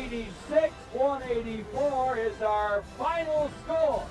186-184 is our final score.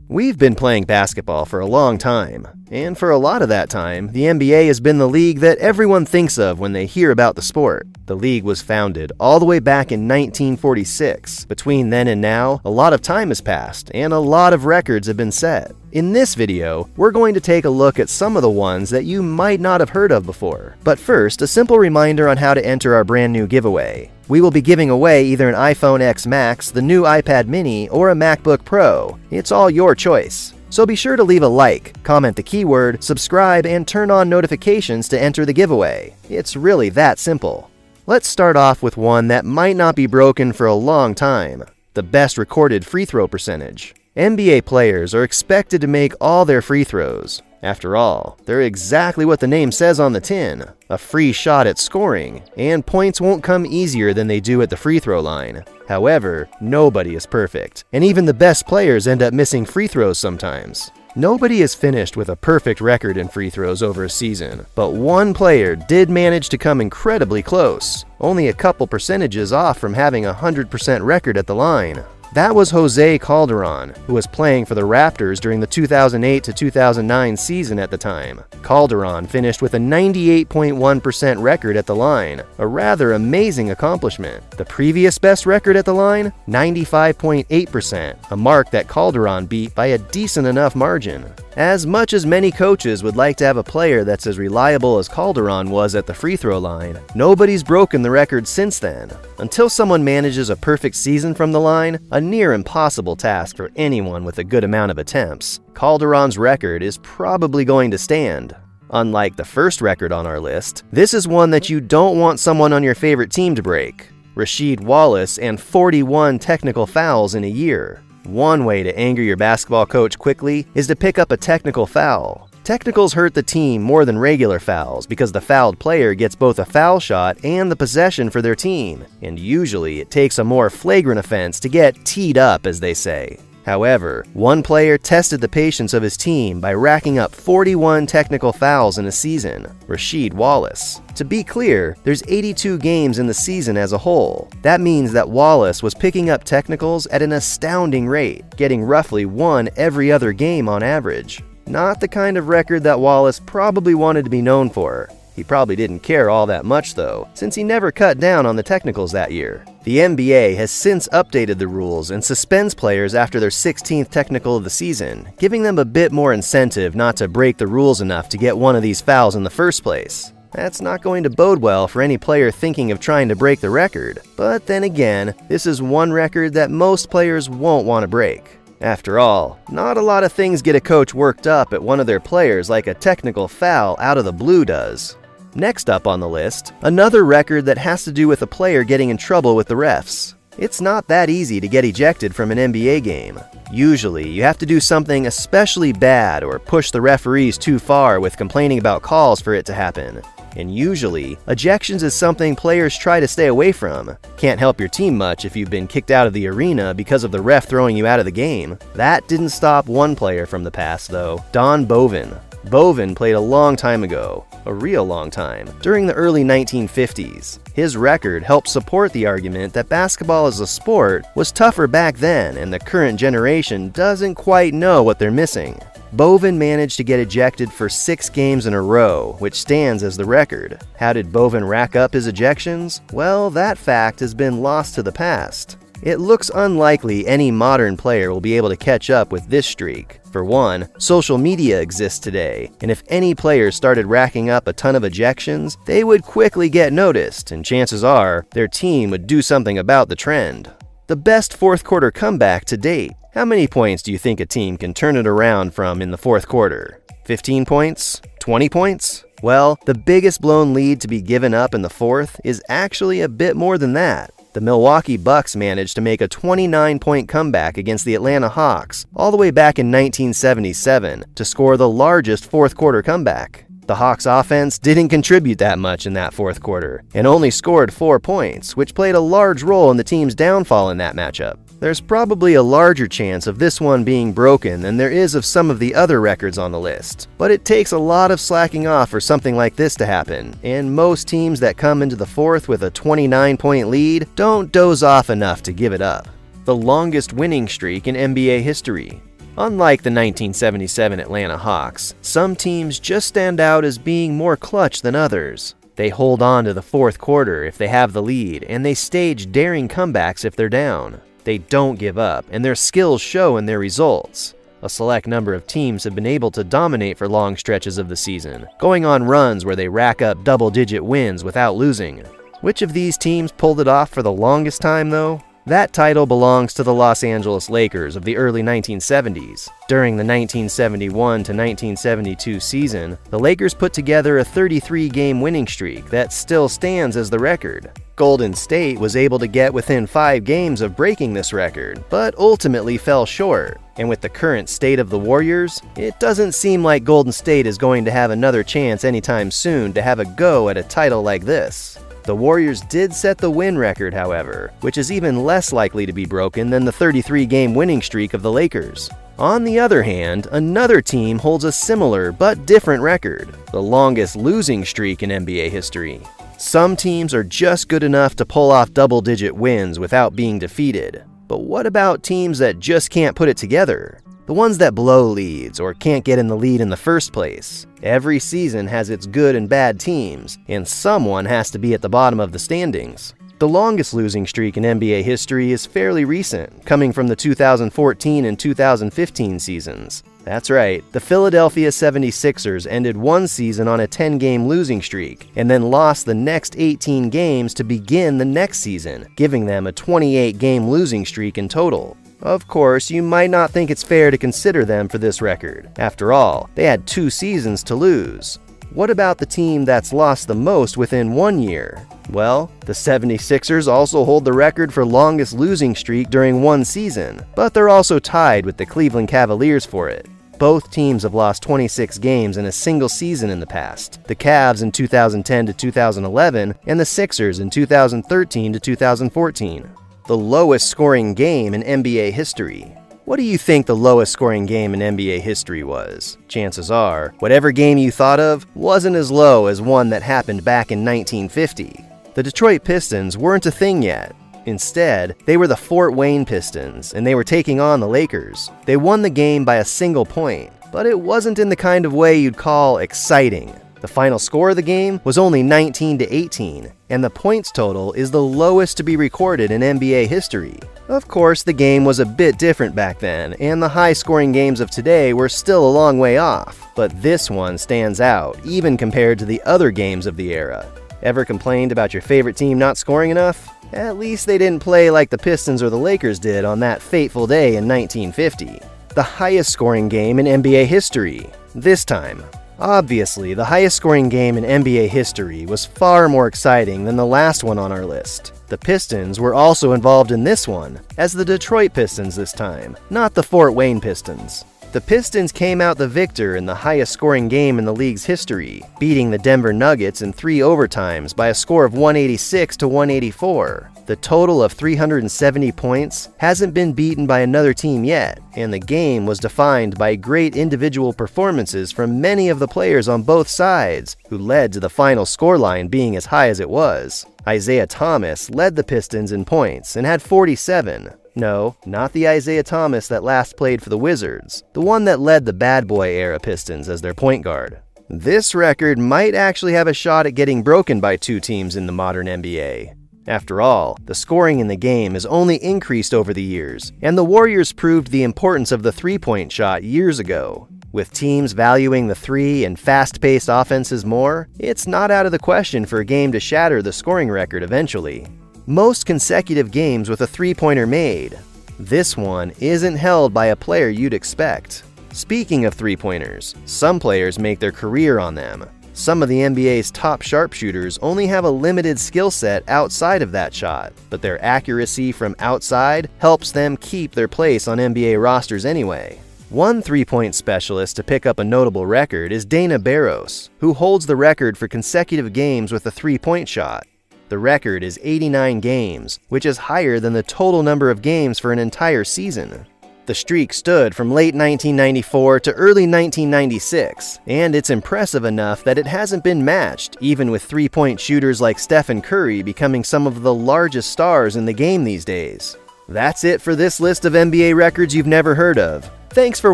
We've been playing basketball for a long time, and for a lot of that time, the NBA has been the league that everyone thinks of when they hear about the sport. The league was founded all the way back in 1946. Between then and now, a lot of time has passed, and a lot of records have been set. In this video, we're going to take a look at some of the ones that you might not have heard of before. But first, a simple reminder on how to enter our brand new giveaway. We will be giving away either an iPhone X Max, the new iPad mini, or a MacBook Pro. It's all your choice. So be sure to leave a like, comment the keyword, subscribe, and turn on notifications to enter the giveaway. It's really that simple. Let's start off with one that might not be broken for a long time: the best recorded free throw percentage. NBA players are expected to make all their free throws. After all, they're exactly what the name says on the tin: a free shot at scoring, and points won't come easier than they do at the free throw line. However, nobody is perfect, and even the best players end up missing free throws sometimes. Nobody is finished with a perfect record in free throws over a season, but one player did manage to come incredibly close, only a couple percentages off from having a 100% record at the line. That was Jose Calderon, who was playing for the Raptors during the 2008 to 2009 season at the time. Calderon finished with a 98.1% record at the line, a rather amazing accomplishment. The previous best record at the line? 95.8%, a mark that Calderon beat by a decent enough margin. As much as many coaches would like to have a player that's as reliable as Calderon was at the free throw line, nobody's broken the record since then. Until someone manages a perfect season from the line, a near impossible task for anyone with a good amount of attempts, Calderon's record is probably going to stand. Unlike the first record on our list, this is one that you don't want someone on your favorite team to break: Rasheed Wallace and 41 technical fouls in a year. One way to anger your basketball coach quickly is to pick up a technical foul. Technicals hurt the team more than regular fouls because the fouled player gets both a foul shot and the possession for their team, and usually it takes a more flagrant offense to get teed up, as they say. However, one player tested the patience of his team by racking up 41 technical fouls in a season: Rasheed Wallace. To be clear, there's 82 games in the season as a whole. That means that Wallace was picking up technicals at an astounding rate, getting roughly one every other game on average. Not the kind of record that Wallace probably wanted to be known for. He probably didn't care all that much though, since he never cut down on the technicals that year. The NBA has since updated the rules and suspends players after their 16th technical of the season, giving them a bit more incentive not to break the rules enough to get one of these fouls in the first place. That's not going to bode well for any player thinking of trying to break the record. But then again, this is one record that most players won't want to break. After all, not a lot of things get a coach worked up at one of their players like a technical foul out of the blue does. Next up on the list, another record that has to do with a player getting in trouble with the refs. It's not that easy to get ejected from an NBA game. Usually, you have to do something especially bad or push the referees too far with complaining about calls for it to happen. And usually, ejections is something players try to stay away from. Can't help your team much if you've been kicked out of the arena because of the ref throwing you out of the game. That didn't stop one player from the past though: Don Boven. Boven played a long time ago, a real long time, during the early 1950s. His record helped support the argument that basketball as a sport was tougher back then and the current generation doesn't quite know what they're missing. Boven managed to get ejected for 6 games in a row, which stands as the record. How did Boven rack up his ejections? Well, that fact has been lost to the past. It looks unlikely any modern player will be able to catch up with this streak. For one, social media exists today, and if any players started racking up a ton of ejections, they would quickly get noticed, and chances are, their team would do something about the trend. The best fourth quarter comeback to date. How many points do you think a team can turn it around from in the fourth quarter? 15 points? 20 points? Well, the biggest blown lead to be given up in the fourth is actually a bit more than that. The Milwaukee Bucks managed to make a 29-point comeback against the Atlanta Hawks all the way back in 1977 to score the largest fourth-quarter comeback. The Hawks offense didn't contribute that much in that fourth quarter, and only scored 4 points, which played a large role in the team's downfall in that matchup. There's probably a larger chance of this one being broken than there is of some of the other records on the list, but it takes a lot of slacking off for something like this to happen, and most teams that come into the fourth with a 29-point lead don't doze off enough to give it up. The longest winning streak in NBA history. Unlike the 1977 Atlanta Hawks, some teams just stand out as being more clutch than others. They hold on to the fourth quarter if they have the lead, and they stage daring comebacks if they're down. They don't give up, and their skills show in their results. A select number of teams have been able to dominate for long stretches of the season, going on runs where they rack up double-digit wins without losing. Which of these teams pulled it off for the longest time, though? That title belongs to the Los Angeles Lakers of the early 1970s. During the 1971 to 1972 season, the Lakers put together a 33-game winning streak that still stands as the record. Golden State was able to get within 5 games of breaking this record, but ultimately fell short. And with the current state of the Warriors, it doesn't seem like Golden State is going to have another chance anytime soon to have a go at a title like this. The Warriors did set the win record, however, which is even less likely to be broken than the 33-game winning streak of the Lakers. On the other hand, another team holds a similar but different record, the longest losing streak in NBA history. Some teams are just good enough to pull off double-digit wins without being defeated. But what about teams that just can't put it together? The ones that blow leads or can't get in the lead in the first place. Every season has its good and bad teams, and someone has to be at the bottom of the standings. The longest losing streak in NBA history is fairly recent, coming from the 2014 and 2015 seasons. That's right, the Philadelphia 76ers ended one season on a 10-game losing streak, and then lost the next 18 games to begin the next season, giving them a 28-game losing streak in total. Of course, you might not think it's fair to consider them for this record. After all, they had 2 seasons to lose. What about the team that's lost the most within 1 year? Well, the 76ers also hold the record for longest losing streak during one season, but they're also tied with the Cleveland Cavaliers for it. Both teams have lost 26 games in a single season in the past, the Cavs in 2010 to 2011 and the Sixers in 2013 to 2014. The lowest scoring game in NBA history. What do you think the lowest scoring game in NBA history was? Chances are, whatever game you thought of wasn't as low as one that happened back in 1950. The Detroit Pistons weren't a thing yet. Instead, they were the Fort Wayne Pistons, and they were taking on the Lakers. They won the game by a single point, but it wasn't in the kind of way you'd call exciting. The final score of the game was only 19-18, and the points total is the lowest to be recorded in NBA history. Of course, the game was a bit different back then, and the high-scoring games of today were still a long way off, but this one stands out, even compared to the other games of the era. Ever complained about your favorite team not scoring enough? At least they didn't play like the Pistons or the Lakers did on that fateful day in 1950. The highest-scoring game in NBA history. This time. Obviously, the highest-scoring game in NBA history was far more exciting than the last one on our list. The Pistons were also involved in this one, as the Detroit Pistons this time, not the Fort Wayne Pistons. The Pistons came out the victor in the highest-scoring game in the league's history, beating the Denver Nuggets in 3 overtimes by a score of 186 to 184. The total of 370 points hasn't been beaten by another team yet, and the game was defined by great individual performances from many of the players on both sides, who led to the final scoreline being as high as it was. Isaiah Thomas led the Pistons in points and had 47. No, not the Isaiah Thomas that last played for the Wizards, the one that led the bad boy era Pistons as their point guard. This record might actually have a shot at getting broken by 2 teams in the modern NBA. After all, the scoring in the game has only increased over the years, and the Warriors proved the importance of the three-point shot years ago. With teams valuing the three and fast-paced offenses more, it's not out of the question for a game to shatter the scoring record eventually. Most consecutive games with a three-pointer made. This one isn't held by a player you'd expect. Speaking of three-pointers, some players make their career on them. Some of the NBA's top sharpshooters only have a limited skill set outside of that shot, but their accuracy from outside helps them keep their place on NBA rosters anyway. One three-point specialist to pick up a notable record is Dana Barros, who holds the record for consecutive games with a three-point shot. The record is 89 games, which is higher than the total number of games for an entire season. The streak stood from late 1994 to early 1996, and it's impressive enough that it hasn't been matched, even with three-point shooters like Stephen Curry becoming some of the largest stars in the game these days. That's it for this list of NBA records you've never heard of. Thanks for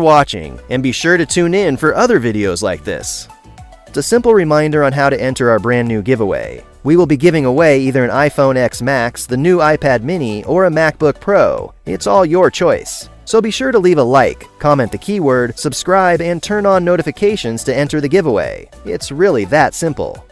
watching, and be sure to tune in for other videos like this. It's a simple reminder on how to enter our brand new giveaway. We will be giving away either an iPhone X Max, the new iPad mini, or a MacBook Pro. It's all your choice. So be sure to leave a like, comment the keyword, subscribe, and turn on notifications to enter the giveaway. It's really that simple.